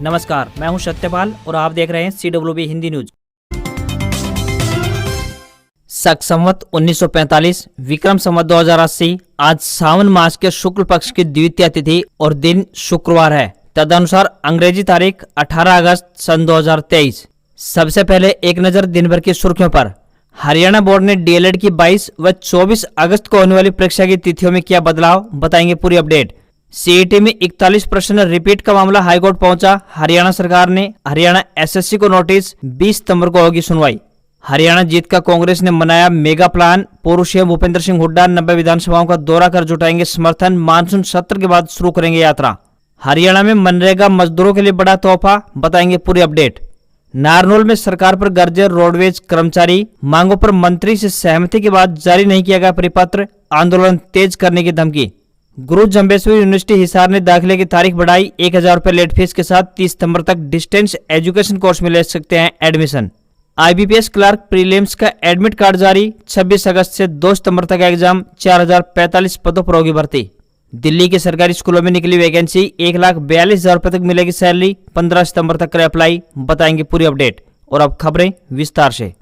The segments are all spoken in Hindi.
नमस्कार, मैं हूं सत्यपाल और आप देख रहे हैं CWB हिंदी न्यूज। शक संवत 1945 विक्रम संवत 2080 आज सावन मास के शुक्ल पक्ष की द्वितीय तिथि और दिन शुक्रवार है। तदनुसार अंग्रेजी तारीख 18 अगस्त सन 2023। सबसे पहले एक नजर दिन भर की सुर्खियों पर। हरियाणा बोर्ड ने DLED की 22 व 24 अगस्त को होने वाली परीक्षा की तिथियों में किया बदलाव, बताएंगे पूरी अपडेट। CET में 41 प्रश्न रिपीट का मामला हाईकोर्ट पहुंचा। हरियाणा सरकार ने हरियाणा SSC को नोटिस, 20 सितंबर को होगी सुनवाई। हरियाणा जीत का कांग्रेस ने मनाया मेगा प्लान। पूर्व CM भूपेंद्र सिंह हुड्डा 90 विधानसभाओं का दौरा कर जुटाएंगे समर्थन। मानसून सत्र के बाद शुरू करेंगे यात्रा। हरियाणा में मनरेगा मजदूरों के लिए बड़ा तोहफा, बताएंगे पूरी अपडेट। नारनौल में सरकार पर गरजे रोडवेज कर्मचारी, मांगों पर मंत्री से सहमति के बाद जारी नहीं किया गया परिपत्र, आंदोलन तेज करने की धमकी। गुरु जम्बेश्वरी यूनिवर्सिटी हिसार ने दाखिले की तारीख बढ़ाई। 1000 रुपए लेट फीस के साथ 30 सितंबर तक डिस्टेंस एजुकेशन कोर्स में ले सकते हैं एडमिशन। IBPS क्लर्क प्रीलिम्स का एडमिट कार्ड जारी। 26 अगस्त से 2 सितंबर तक एग्जाम। 4045 पदों पर होगी भर्ती। दिल्ली के सरकारी स्कूलों में निकली वैकेंसी। 1,42,000 रुपए तक मिलेगी सैलरी। 15 सितंबर तक करे अप्लाई, बताएंगे पूरी अपडेट। और अब खबरें विस्तार से।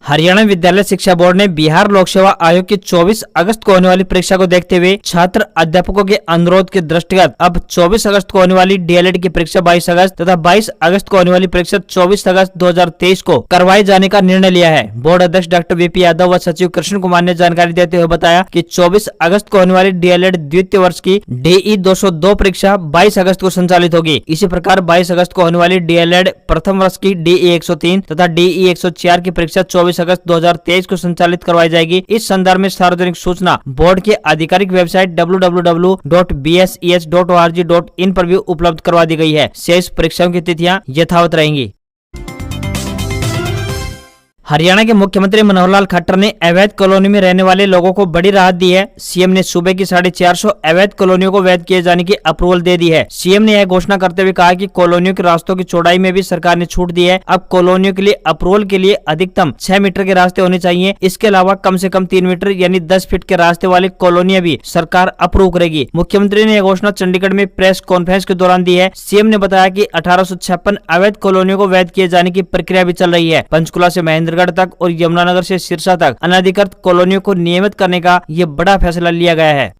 हरियाणा विद्यालय शिक्षा बोर्ड ने बिहार लोक सेवा आयोग की 24 अगस्त को होने वाली परीक्षा को देखते हुए छात्र अध्यापकों के अनुरोध के दृष्टिगत अब 24 अगस्त को होने वाली DLED की परीक्षा 22 अगस्त तथा 22 अगस्त को होने वाली परीक्षा 24 अगस्त 2023 को करवाए जाने का निर्णय लिया है। बोर्ड अध्यक्ष डॉक्टर VP यादव व सचिव कृष्ण कुमार ने जानकारी देते हुए बताया कि 24 अगस्त को होने वाली DLED द्वितीय वर्ष की DE 202 परीक्षा 22 अगस्त को संचालित होगी। इसी प्रकार 22 अगस्त को होने वाली DLED प्रथम वर्ष की DE 103 तथा DE 104 की परीक्षा 24 अगस्त 2023 को संचालित करवाई जाएगी। इस संदर्भ में सार्वजनिक सूचना बोर्ड के आधिकारिक वेबसाइट www.bses.org.in पर भी उपलब्ध करवा दी गई है। शेष परीक्षाओं की तिथियां यथावत रहेंगी। हरियाणा के मुख्यमंत्री मनोहर लाल खट्टर ने अवैध कॉलोनी में रहने वाले लोगों को बड़ी राहत दी है। CM ने सूबे की 450 अवैध कॉलोनियों को वैध किए जाने की अप्रूवल दे दी है। CM ने यह घोषणा करते हुए कहा कि कॉलोनियों के रास्तों की चौड़ाई में भी सरकार ने छूट दी है। अब कॉलोनियों के लिए अप्रूवल के लिए अधिकतम 6 मीटर के रास्ते होने चाहिए। इसके अलावा कम से कम 3 मीटर यानी 10 फीट के रास्ते वाली कॉलोनियां भी सरकार अप्रूव करेगी। मुख्यमंत्री ने यह घोषणा चंडीगढ़ में प्रेस कॉन्फ्रेंस के दौरान दी है। CM ने बताया कि 1856 अवैध कॉलोनियों को वैध किए जाने की प्रक्रिया भी चल रही है। पंचकुला से महेंद्रगढ़ तक और यमुनानगर से सिरसा तक अनधिकृत कॉलोनियों को नियमित करने का ये बड़ा फैसला लिया गया है।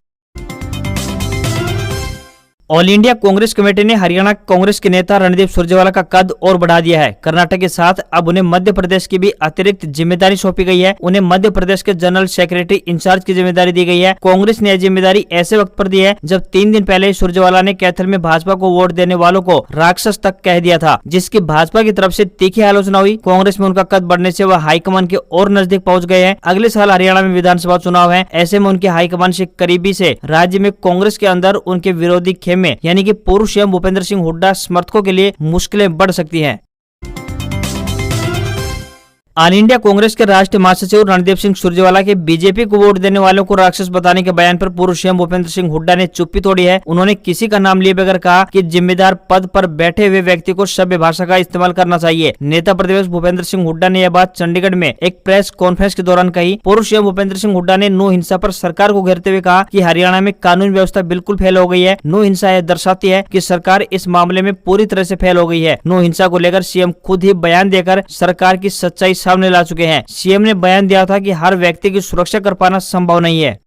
ऑल इंडिया कांग्रेस कमेटी ने हरियाणा कांग्रेस के नेता रणदीप सुरजेवाला का कद और बढ़ा दिया है। कर्नाटक के साथ अब उन्हें मध्य प्रदेश की भी अतिरिक्त जिम्मेदारी सौंपी गई है। उन्हें मध्य प्रदेश के जनरल सेक्रेटरी इंचार्ज की जिम्मेदारी दी गई है। कांग्रेस ने यह जिम्मेदारी ऐसे वक्त पर दी है जब 3 दिन पहले सुरजेवाला ने कैथल में भाजपा को वोट देने वालों को राक्षस तक कह दिया था, जिसकी भाजपा की तरफ से तीखी आलोचना हुई। कांग्रेस में उनका कद बढ़ने से वह हाईकमान के और नजदीक पहुंच गए हैं। अगले साल हरियाणा में विधानसभा चुनाव है। ऐसे में उनके हाईकमान से करीबी से राज्य में कांग्रेस के अंदर उनके विरोधी खेमे यानी कि पूर्व CM भूपेंद्र सिंह हुड्डा समर्थकों के लिए मुश्किलें बढ़ सकती हैं। ऑल इंडिया कांग्रेस के राष्ट्रीय महासचिव रणदीप सिंह सुरजेवाला के बीजेपी को वोट देने वालों को राक्षस बताने के बयान पर पूर्व CM भूपेंद्र सिंह हुड्डा ने चुप्पी तोड़ी है। उन्होंने किसी का नाम लिए बगैर कहा कि जिम्मेदार पद पर बैठे हुए व्यक्ति को सभ्य भाषा का इस्तेमाल करना चाहिए। नेता प्रतिपक्ष भूपेंद्र सिंह हुड्डा ने यह बात चंडीगढ़ में एक प्रेस कॉन्फ्रेंस के दौरान कही। पूर्व CM भूपेंद्र सिंह हुड्डा ने नो हिंसा पर सरकार को घेरते हुए कहा कि हरियाणा में कानून व्यवस्था बिल्कुल फेल हो गई है। नो हिंसा यह दर्शाती है कि सरकार इस मामले में पूरी तरह से फेल हो गई है। नो हिंसा को लेकर CM खुद ही बयान देकर सरकार की सच्चाई सामने ला चुके हैं। CM ने बयान दिया था कि हर व्यक्ति की सुरक्षा कर पाना संभव नहीं है।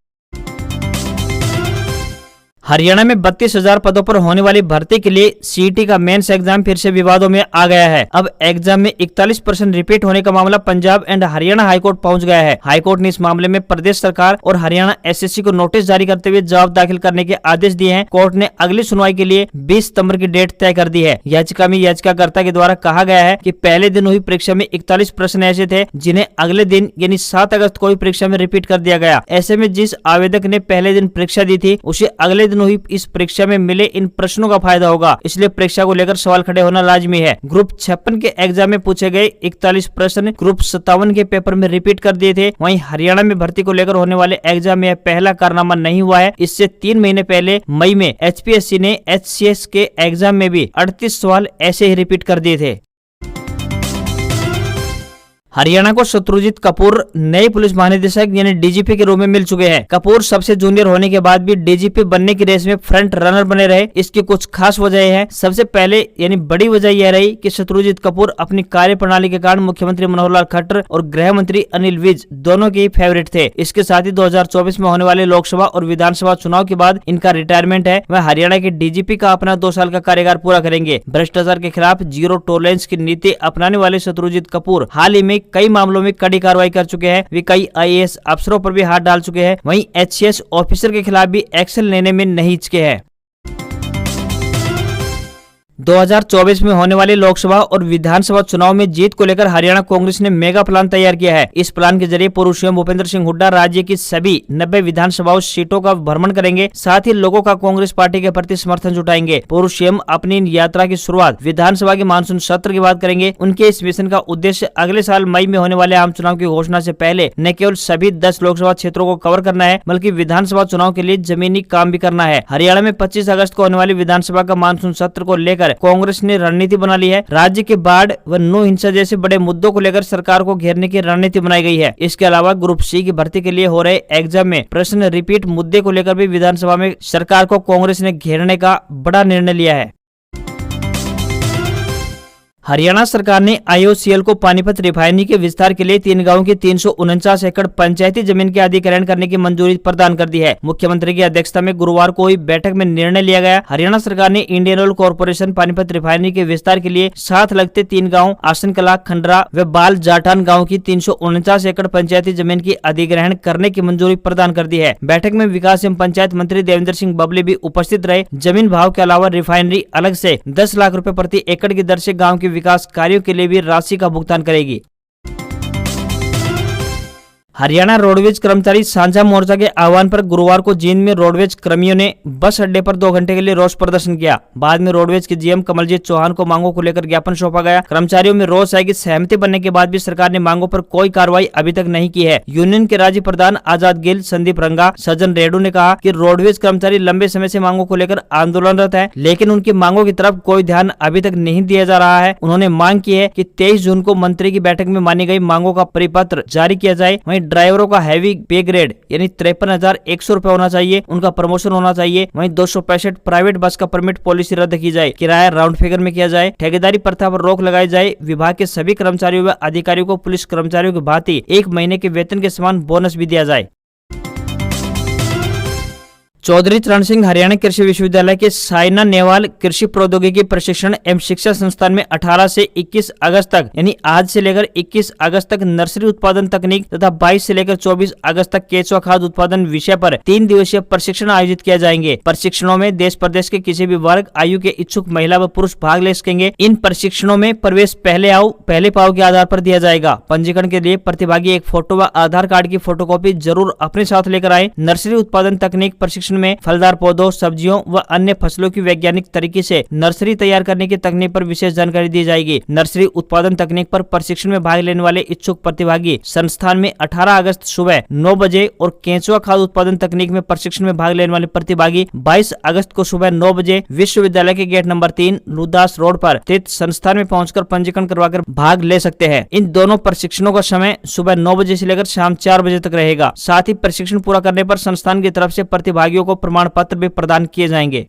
हरियाणा में 32,000 पदों पर होने वाली भर्ती के लिए CET का मेंस एग्जाम फिर से विवादों में आ गया है। अब एग्जाम में 41% रिपीट होने का मामला पंजाब एंड हरियाणा हाईकोर्ट पहुंच गया है। हाईकोर्ट ने इस मामले में प्रदेश सरकार और हरियाणा SSC को नोटिस जारी करते हुए जवाब दाखिल करने के आदेश दिए हैं। कोर्ट ने अगली सुनवाई के लिए 20 सितंबर की डेट तय कर दी है। याचिका में याचिकाकर्ता के द्वारा कहा गया है कि पहले दिन हुई परीक्षा में 41 प्रश्न ऐसे थे जिन्हें अगले दिन यानी 7 अगस्त को परीक्षा में रिपीट कर दिया गया। ऐसे में जिस आवेदक ने पहले दिन परीक्षा दी थी उसे अगले दिन हुई इस परीक्षा में मिले इन प्रश्नों का फायदा होगा। इसलिए परीक्षा को लेकर सवाल खड़े होना लाजमी है। ग्रुप 56 के एग्जाम में पूछे गए 41 प्रश्न ग्रुप 57 के पेपर में रिपीट कर दिए थे। वहीं हरियाणा में भर्ती को लेकर होने वाले एग्जाम में पहला कारनामा नहीं हुआ है। इससे 3 महीने पहले मई में HPSC ने HCS के एग्जाम में भी 38 सवाल ऐसे ही रिपीट कर दिए थे। हरियाणा को शत्रुजीत कपूर नए पुलिस महानिदेशक यानी डीजीपी के रूप में मिल चुके हैं। कपूर सबसे जूनियर होने के बाद भी डीजीपी बनने की रेस में फ्रंट रनर बने रहे। इसकी कुछ खास वजह है। सबसे पहले यानी बड़ी वजह यह रही कि शत्रुजीत कपूर अपनी कार्यप्रणाली के कारण मुख्यमंत्री मनोहर लाल खट्टर और गृह मंत्री अनिल विज दोनों के फेवरेट थे। इसके साथ ही 2024 में होने वाले लोकसभा और विधानसभा चुनाव के बाद इनका रिटायरमेंट है। वह हरियाणा के डीजीपी का अपना 2 साल का कार्यकाल पूरा करेंगे। भ्रष्टाचार के खिलाफ जीरो टॉलरेंस की नीति अपनाने वाले शत्रुजीत कपूर हाल ही में कई मामलों में कड़ी कार्रवाई कर चुके हैं। वे कई आईएएस अफसरों पर भी हाथ डाल चुके हैं। वहीं एचसीएस ऑफिसर के खिलाफ भी एक्शन लेने में नहीं हिचके हैं। 2024 में होने वाले लोकसभा और विधानसभा चुनाव में जीत को लेकर हरियाणा कांग्रेस ने मेगा प्लान तैयार किया है। इस प्लान के जरिए पूर्व सीएम भूपेंद्र सिंह हुड्डा राज्य की सभी 90 विधानसभाओं सीटों का भ्रमण करेंगे। साथ ही लोगों का कांग्रेस पार्टी के प्रति समर्थन जुटाएंगे। पूर्व सीएम अपनी इन यात्रा की शुरुआत विधानसभा के मानसून सत्र के बाद करेंगे। उनके इस मिशन का उद्देश्य अगले साल मई में होने वाले आम चुनाव की घोषणा से पहले न केवल सभी 10 लोकसभा क्षेत्रों को कवर करना है, बल्कि विधानसभा चुनाव के लिए जमीनी काम भी करना है। हरियाणा में 25 अगस्त को होने वाली विधानसभा का मानसून सत्र को लेकर कांग्रेस ने रणनीति बना ली है। राज्य के बाढ़ व नौ हिंसा जैसे बड़े मुद्दों को लेकर सरकार को घेरने की रणनीति बनाई गई है। इसके अलावा ग्रुप सी की भर्ती के लिए हो रहे एग्जाम में प्रश्न रिपीट मुद्दे को लेकर भी विधानसभा में सरकार को कांग्रेस ने घेरने का बड़ा निर्णय लिया है। हरियाणा सरकार ने आईओसीएल को पानीपत रिफाइनरी के विस्तार के लिए 3 गांवों की 349 एकड़ पंचायती जमीन के अधिग्रहण करने की मंजूरी प्रदान कर दी है। मुख्यमंत्री की अध्यक्षता में गुरुवार को हुई बैठक में निर्णय लिया गया। हरियाणा सरकार ने Indian oil corporation Panipat refinery के विस्तार के लिए साथ लगते 3 गाँव आसनकला, खंडरा व बाल जाटान गाँव की 349 एकड़ पंचायती जमीन की अधिग्रहण करने की मंजूरी प्रदान कर दी है। बैठक में विकास एवं पंचायत मंत्री देवेंद्र सिंह बबली भी उपस्थित रहे। जमीन भाव के अलावा रिफाइनरी अलग से 10 लाख रुपए प्रति एकड़ की दर से गाँव की विकास कार्यों के लिए भी राशि का भुगतान करेगी। हरियाणा रोडवेज कर्मचारी साझा मोर्चा के आह्वान पर गुरुवार को जींद में रोडवेज कर्मियों ने बस अड्डे पर 2 घंटे के लिए रोष प्रदर्शन किया। बाद में रोडवेज के जीएम कमलजीत चौहान को मांगों को लेकर ज्ञापन सौंपा गया। कर्मचारियों में रोष है कि सहमति बनने के बाद भी सरकार ने मांगों पर कोई कार्रवाई अभी तक नहीं की है। यूनियन के राज्य प्रधान आजाद गिल, संदीप रंगा, सज्जन रेड्डू ने कहा कि रोडवेज कर्मचारी लंबे समय से मांगों को लेकर आंदोलनरत है, लेकिन उनकी मांगों की तरफ कोई ध्यान अभी तक नहीं दिया जा रहा है। उन्होंने मांग की है कि 23 जून को मंत्री की बैठक में मानी गई मांगों का परिपत्र जारी किया जाए। वहीं ड्राइवरों का हैवी पे ग्रेड यानी 53,100 रुपए होना चाहिए, उनका प्रमोशन होना चाहिए। वहीं 265 प्राइवेट बस का परमिट पॉलिसी रद्द की जाए, किराया राउंड फिगर में किया जाए, ठेकेदारी प्रथा पर रोक लगाई जाए। विभाग के सभी कर्मचारियों व अधिकारियों को पुलिस कर्मचारियों की भांति 1 महीने के वेतन के समान बोनस भी दिया जाए। चौधरी चरण सिंह हरियाणा कृषि विश्वविद्यालय के साइना नेहवाल कृषि प्रौद्योगिकी प्रशिक्षण एवं शिक्षा संस्थान में 18 से 21 अगस्त तक यानी आज से लेकर 21 अगस्त तक नर्सरी उत्पादन तकनीक तथा 22 से लेकर 24 अगस्त तक केंचुआ खाद उत्पादन विषय पर 3 दिवसीय प्रशिक्षण आयोजित किया जाएंगे। प्रशिक्षणों में देश प्रदेश के किसी भी वर्ग आयु के इच्छुक महिला व पुरुष भाग ले सकेंगे। इन प्रशिक्षणों में प्रवेश पहले आओ पहले पाओ के आधार पर दिया जाएगा। पंजीकरण के लिए प्रतिभागी एक फोटो व आधार कार्ड की फोटोकॉपी जरूर अपने साथ लेकर आए। नर्सरी उत्पादन तकनीक प्रशिक्षण में फलदार पौधों, सब्जियों व अन्य फसलों की वैज्ञानिक तरीके से नर्सरी तैयार करने की तकनीक पर विशेष जानकारी दी जाएगी। नर्सरी उत्पादन तकनीक पर प्रशिक्षण में भाग लेने वाले इच्छुक प्रतिभागी संस्थान में 18 अगस्त सुबह 9 बजे और केंचुआ खाद उत्पादन तकनीक में प्रशिक्षण में भाग लेने वाले प्रतिभागी 22 अगस्त को सुबह 9 बजे विश्वविद्यालय के गेट नंबर 3 लूदास रोड पर स्थित संस्थान में पहुंचकर पंजीकरण करवाकर भाग ले सकते हैं। इन दोनों प्रशिक्षणों का समय सुबह 9 बजे से लेकर शाम 4 बजे तक रहेगा। साथ ही प्रशिक्षण पूरा करने पर संस्थान की तरफ से प्रतिभागियों को प्रमाण पत्र भी प्रदान किए जाएंगे।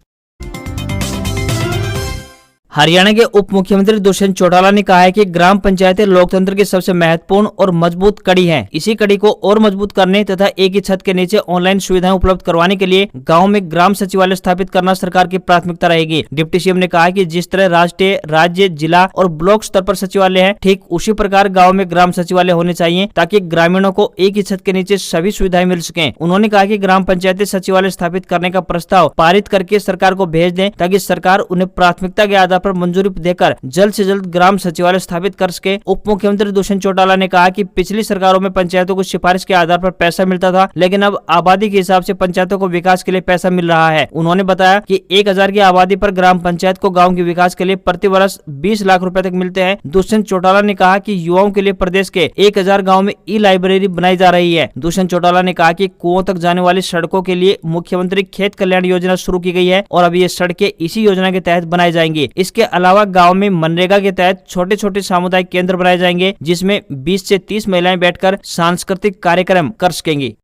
हरियाणा के उप मुख्यमंत्री दुष्यंत चौटाला ने कहा है कि ग्राम पंचायतें लोकतंत्र की सबसे महत्वपूर्ण और मजबूत कड़ी हैं। इसी कड़ी को और मजबूत करने तथा एक ही छत के नीचे ऑनलाइन सुविधाएं उपलब्ध करवाने के लिए गांव में ग्राम सचिवालय स्थापित करना सरकार की प्राथमिकता रहेगी। डिप्टी सीएम ने कहा कि जिस तरह राष्ट्रीय, राज्य, जिला और ब्लॉक स्तर पर सचिवालय है, ठीक उसी प्रकार गाँव में ग्राम सचिवालय होने चाहिए ताकि ग्रामीणों को एक ही छत के नीचे सभी सुविधाएं मिल सके। उन्होंने कहा कि ग्राम पंचायतें सचिवालय स्थापित करने का प्रस्ताव पारित करके सरकार को भेज दें ताकि सरकार उन्हें प्राथमिकता के आधार पर मंजूरी देकर जल्द से जल्द ग्राम सचिवालय स्थापित कर सके। उप मुख्यमंत्री दुष्यंत चौटाला ने कहा कि पिछली सरकारों में पंचायतों को सिफारिश के आधार पर पैसा मिलता था, लेकिन अब आबादी के हिसाब से पंचायतों को विकास के लिए पैसा मिल रहा है। उन्होंने बताया कि 1000 की आबादी पर ग्राम पंचायत को गाँव के विकास के लिए प्रति वर्ष 20 लाख रुपए तक मिलते हैं। दुष्यंत चौटाला ने कहा कि युवाओं के लिए प्रदेश के 1000 गाँव में ई लाइब्रेरी बनाई जा रही है। दुष्यंत चौटाला ने कहा कि कुओं तक जाने वाली सड़कों के लिए मुख्यमंत्री खेत कल्याण योजना शुरू की गई है और अब ये सड़कें इसी योजना के तहत बनाई जाएंगी। इस इसके अलावा गाँव में मनरेगा के तहत छोटे छोटे सामुदायिक केंद्र बनाए जाएंगे, जिसमें 20 से 30 महिलाएं बैठकर सांस्कृतिक कार्यक्रम कर सकेंगी।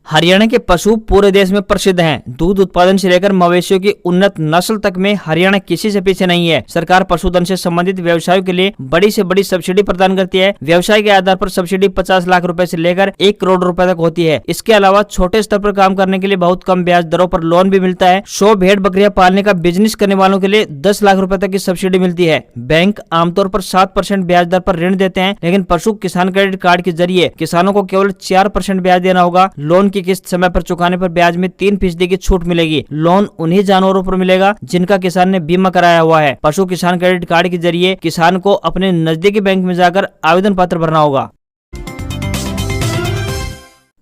हरियाणा के पशु पूरे देश में प्रसिद्ध हैं। दूध उत्पादन से लेकर मवेशियों की उन्नत नस्ल तक में हरियाणा किसी से पीछे नहीं है। सरकार पशुधन से संबंधित व्यवसायों के लिए बड़ी से बड़ी सब्सिडी प्रदान करती है। व्यवसाय के आधार पर सब्सिडी 50 लाख रुपए से लेकर 1 करोड़ रुपए तक होती है। इसके अलावा छोटे स्तर पर काम करने के लिए बहुत कम ब्याज दरों पर लोन भी मिलता है। 100 भेड़ बकरियां पालने का बिजनेस करने वालों के लिए 10 लाख रुपए तक की सब्सिडी मिलती है। बैंक आमतौर पर 7% ब्याज दर पर ऋण देते हैं, लेकिन पशु किसान क्रेडिट कार्ड के जरिए किसानों को केवल 4% ब्याज देना होगा। लोन की किस्त समय पर चुकाने पर ब्याज में 3% की छूट मिलेगी। लोन उन्हीं जानवरों पर मिलेगा जिनका किसान ने बीमा कराया हुआ है। पशु किसान क्रेडिट कार्ड के जरिए किसान को अपने नजदीकी बैंक में जाकर आवेदन पत्र भरना होगा।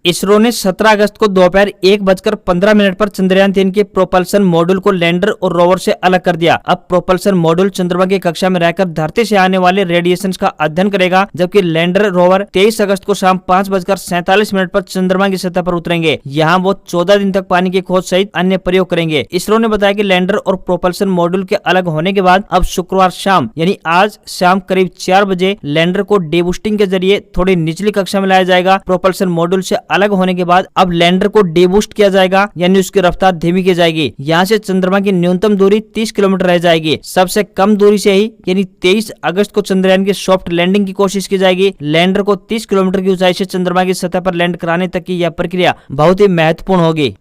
इसरो ने 17 अगस्त को दोपहर 1:15 पर चंद्रयान 3 के प्रोपल्सन मॉड्यूल को लैंडर और रोवर से अलग कर दिया। अब प्रोपल्सन मॉड्यूल चंद्रमा की कक्षा में रहकर धरती से आने वाले रेडिएशन का अध्ययन करेगा, जबकि लैंडर रोवर 23 अगस्त को शाम 5:47 पर चंद्रमा की सतह पर उतरेंगे। यहाँ वो 14 दिन तक पानी की खोज सहित अन्य प्रयोग करेंगे। इसरो ने बताया कि लैंडर और प्रोपल्सन मॉड्यूल के अलग होने के बाद अब शुक्रवार शाम यानी आज शाम करीब 4 बजे लैंडर को डीबूस्टिंग के जरिए थोड़ी निचली कक्षा में लाया जाएगा। प्रोपल्सन मॉड्यूल से अलग होने के बाद अब लैंडर को डीबूस्ट किया जाएगा, यानी उसकी रफ्तार धीमी की जाएगी। यहाँ से चंद्रमा की न्यूनतम दूरी 30 किलोमीटर रह जाएगी। सबसे कम दूरी से ही यानी 23 अगस्त को चंद्रयान की सॉफ्ट लैंडिंग की कोशिश की जाएगी। लैंडर को 30 किलोमीटर की ऊंचाई से चंद्रमा की सतह पर लैंड कराने तक की यह प्रक्रिया बहुत ही महत्वपूर्ण होगी।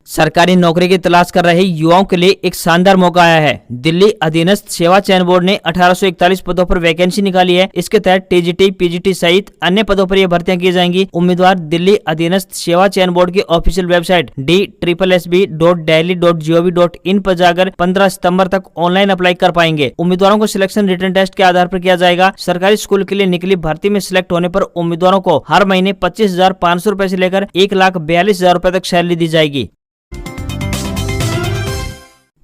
सरकारी नौकरी की तलाश कर रहे युवाओं के लिए एक शानदार मौका आया है। दिल्ली अधीनस्थ सेवा चयन बोर्ड ने 1841 पदों पर वैकेंसी निकाली है। इसके तहत टीजीटी, पीजीटी सहित अन्य पदों पर यह भर्तियां की जाएंगी। उम्मीदवार दिल्ली अधीनस्थ सेवा चयन बोर्ड की ऑफिशियल वेबसाइट DSSB.delhi.gov.in पर जाकर 15 सितंबर तक ऑनलाइन अप्लाई कर पाएंगे। उम्मीदवारों को सिलेक्शन रिटन टेस्ट के आधार पर किया जाएगा। सरकारी स्कूल के लिए निकली भर्ती में सिलेक्ट होने पर उम्मीदवारों को हर महीने 25,500 रुपए से लेकर 1,42,000 रुपए तक सैलरी दी जाएगी।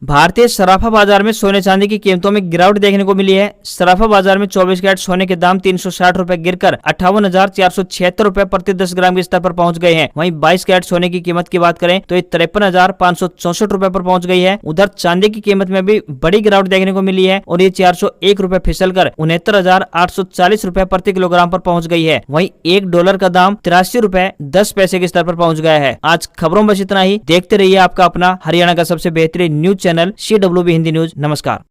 भारतीय सराफा बाजार में सोने चांदी की कीमतों में गिरावट देखने को मिली है। सराफा बाजार में 24 कैरेट सोने के दाम 360 रुपए गिरकर 58,476 रुपए प्रति 10 ग्राम के स्तर पर पहुंच गए हैं। वहीं 22 कैरेट सोने की कीमत की बात करें तो ये 53,564 रुपए पर पहुंच गई है। उधर चांदी की कीमत में भी बड़ी गिरावट देखने को मिली है और ये 401 रुपए फिसलकर 69,840 रुपए प्रति किलोग्राम पर पहुंच गई है। वहीं $1 का दाम 83 रुपए 10 पैसे के स्तर पर पहुंच गया है। आज खबरों में बस इतना ही। देखते रहिए आपका अपना हरियाणा का सबसे बेहतरीन news channel CWB Hindi news. नमस्कार।